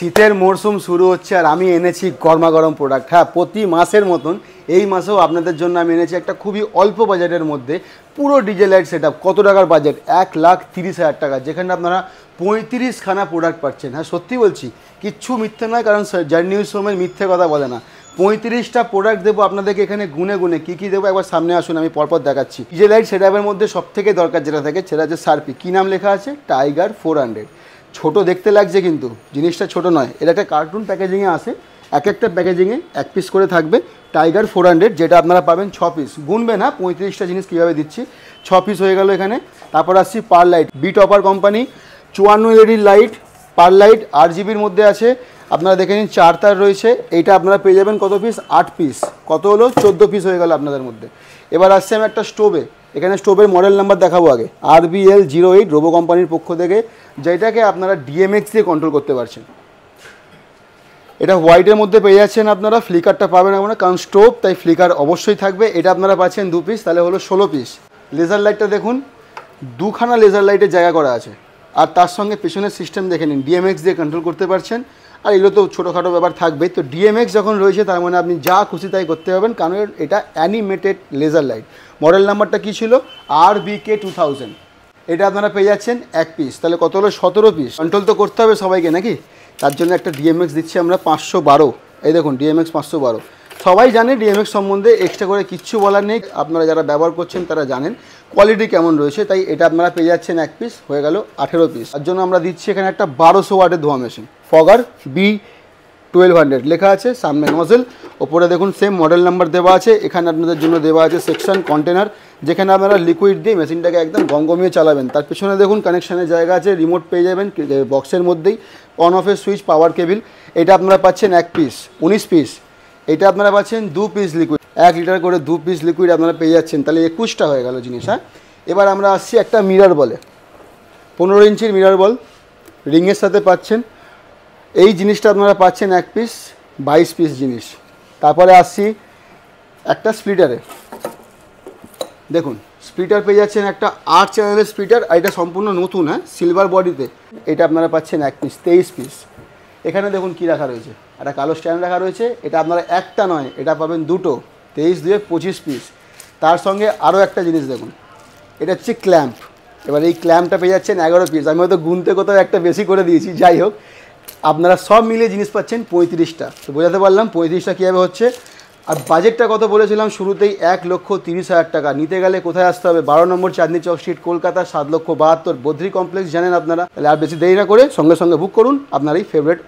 শীতের মরশুম শুরু হচ্ছে আর আমি এনেছি গরমা গরম প্রোডাক্ট। হ্যাঁ, প্রতি মাসের মতন এই মাসেও আপনাদের জন্য আমি এনেছি একটা খুবই অল্প বাজেটের মধ্যে পুরো ডিজে লাইট সেট আপ। কত টাকার বাজেট? 1,30,000 টাকা, যেখানে আপনারা 35খানা প্রোডাক্ট পাচ্ছেন। হ্যাঁ, সত্যি বলছি, কিচ্ছু মিথ্যে নয়, কারণ জার্নিউজ সোমের মিথ্যে কথা বলে না। 35টা প্রোডাক্ট দেবো আপনাদেরকে এখানে গুনে গুনে। কী কী দেবো একবার সামনে আসুন, আমি পরপর দেখাচ্ছি। ডিজে লাইট সেট আপের মধ্যে সব থেকে দরকার যেটা থাকে সেটা হচ্ছে সার্পি। কী নাম লেখা আছে? টাইগার 400। ছোট দেখতে লাগছে কিন্তু জিনিসটা ছোট নয়, এটা একটা কার্টুন প্যাকেজিংয়ে আসে। এক একটা প্যাকেজিংয়ে 1 পিস করে থাকবে টাইগার 400, যেটা আপনারা পাবেন 6 পিস। গুনবেন না 35টা জিনিস কীভাবে দিচ্ছি। 6 পিস হয়ে গেল এখানে। তারপর আসছি পার লাইট, বি টপার company 54 LED light, par light 8 জিবির মধ্যে আছে। আপনারা দেখে নিন 4 তার রয়েছে। এইটা আপনারা পেয়ে যাবেন কত পিস? 8 পিস। কত হলো? 14 পিস হয়ে গেল আপনাদের মধ্যে। এবার আসছে আমি একটা স্টোভে। এখানে স্টোভের মডেল নাম্বার দেখাবো আগে, RBL08 রোবো কোম্পানির পক্ষ থেকে, যেটাকে আপনারা DMX দিয়ে কন্ট্রোল করতে পারছেন। এটা হোয়াইটের মধ্যে পেয়ে যাচ্ছেন আপনারা, ফ্লিকারটা পাবেন আপনারা, কারণ স্টোভ তাই ফ্লিকার অবশ্যই থাকবে। এটা আপনারা পাচ্ছেন 2 পিস, তাহলে হলো 16 পিস। লেজার লাইটটা দেখুন, 2খানা লেজার লাইটের জায়গা করা আছে। আর তার সঙ্গে পেছনের সিস্টেম দেখে নিন, DMX দিয়ে কন্ট্রোল করতে পারছেন। আর এগুলো তো ছোটোখাটো ব্যাপার থাকবেই। তো DMX যখন রয়েছে তার মানে আপনি যা খুশি তাই করতে পারবেন, কারণ এটা অ্যানিমেটেড লেজার লাইট। মডেল নাম্বারটা কী ছিল? RBK2000। এটা আপনারা পেয়ে যাচ্ছেন 1 পিস, তাহলে কত হলো? 17 পিস। কন্ট্রোল তো করতে হবে সবাইকে নাকি, তার জন্য একটা DMX দিচ্ছি আমরা 512। এই দেখুন DMX 512। সবাই জানে DMX সম্বন্ধে, এক্সট্রা করে কিচ্ছু বলার নেই। আপনারা যারা ব্যবহার করছেন তারা জানেন কোয়ালিটি কেমন রয়েছে। তাই এটা আপনারা পেয়ে যাচ্ছেন 1 পিস, হয়ে গেল 18 পিস। তার জন্য আমরা দিচ্ছি এখানে একটা 1200 ওয়াটের ধোয়া মেশিন, ফগার B1200 লেখা আছে, সামনে নজেল, ওপরে দেখুন সেম মডেল নাম্বার দেওয়া আছে। এখানে আপনাদের জন্য দেওয়া আছে সেকশন কন্টেনার, যেখানে আপনারা লিকুইড দিয়ে মেশিনটাকে একদম গমগমিয়ে চালাবেন। তার পেছনে দেখুন কানেকশানের জায়গা আছে, রিমোট পেয়ে যাবেন বক্সের মধ্যেই, অন অফের সুইচ, পাওয়ার কেবিল। এটা আপনারা পাচ্ছেন 1 পিস, 19 পিস। এটা আপনারা পাচ্ছেন 2 পিস লিকুইড, 1 লিটার করে 2 পিস লিকুইড আপনারা পেয়ে যাচ্ছেন, তাহলে 21টা হয়ে গেল জিনিস। হ্যাঁ, এবার আমরা আসছি একটা মিরর বলে, 15 ইঞ্চির মিরর বল রিংয়ের সাথে পাচ্ছেন। এই জিনিসটা আপনারা পাচ্ছেন 1 পিস, 22 পিস জিনিস। তারপরে আসছি একটা স্প্লিটারে, দেখুন স্প্লিটার পেয়ে যাচ্ছেন একটা 8 চ্যানেলের স্প্লিটার, আর এটা সম্পূর্ণ নতুন। হ্যাঁ, সিলভার বডিতে। এটা আপনারা পাচ্ছেন 1 পিস, 23 পিস। এখানে দেখুন কী রাখা রয়েছে, একটা কালো স্ট্যান্ড রাখা রয়েছে। এটা আপনারা একটা নয়, এটা পাবেন দুটো, 23 দিয়ে 25 পিস। তার সঙ্গে আরও একটা জিনিস দেখুন, এটা হচ্ছে ক্ল্যাম্প। এবার এই ক্ল্যাম্পটা পেয়ে যাচ্ছেন 11 পিস। আমি হয়তো গুনতে কোথাও একটা বেশি করে দিয়েছি, যাই হোক আপনারা সব মিলিয়ে জিনিস পাচ্ছেন 35টা। তো বোঝাতে পারলাম 35টা কীভাবে হচ্ছে। আর বাজেটটা কত বলেছিলাম শুরুতেই? 1,30,000 টাকা। নিতে গেলে কোথায় আসতে হবে? 12 নম্বর চাঁদনি চক স্ট্রিট, কলকাতা 7,72,000 বদ্রি কমপ্লেক্স, জানেন আপনারা। তাহলে আর বেশি দেরি না করে সঙ্গে সঙ্গে বুক করুন আপনার এই ফেভারিট